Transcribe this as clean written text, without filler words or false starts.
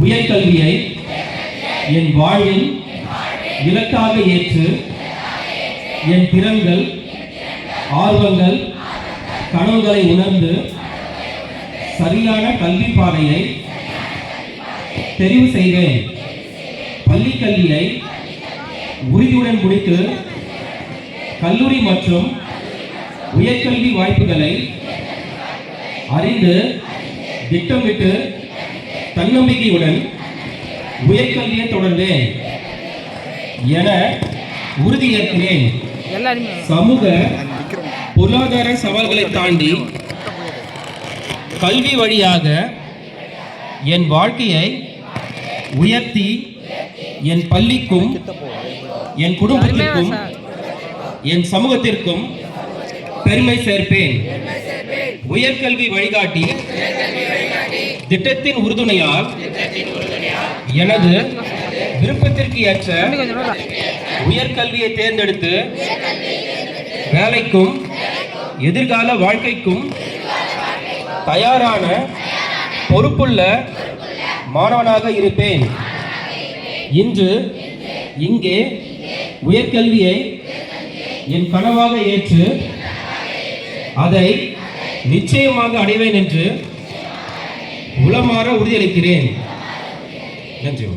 உயர்கல்வியை என் வாழ்வில் இலக்காக ஏற்று என் திறன்கள், ஆர்வங்கள், கனவுகளை உணர்ந்து சரியான கல்வி பாதையை தெரிவு செய்வேன். பள்ளி கல்வியை உறுதியுடன் முடித்து கல்லூரி மற்றும் உயர்கல்வி வாய்ப்புகளை அறிந்து திட்டமிட்டு தன்னம்பிக்கையுடன் உயர்கல்வியை தொடர்வேன் என உறுதியேற்கிறேன். சமூக பொருளாதார சவால்களை தாண்டி கல்வி வழியாக என் வாழ்க்கையை உயர்த்தி என் பள்ளிக்கும் என் குடும்பத்திற்கும் என் சமூகத்திற்கும் பெருமை சேர்ப்பேன். உயர்கல்வி வழிகாட்டி திட்டத்தின் உறுதுணையால் எனது விருப்பத்திற்கு ஏற்ற உயர்கல்வியை தேர்ந்தெடுத்து வேலைக்கும் எதிர்கால வாழ்க்கைக்கும் தயாரான பொறுப்புள்ள மாணவனாக இருப்பேன். இன்று இங்கே உயர்கல்வியை என் கனவாக ஏற்று அதை நிச்சயமாக அடைவேன் என்று உளமாற உறுதியளிக்கிறேன். நன்றி.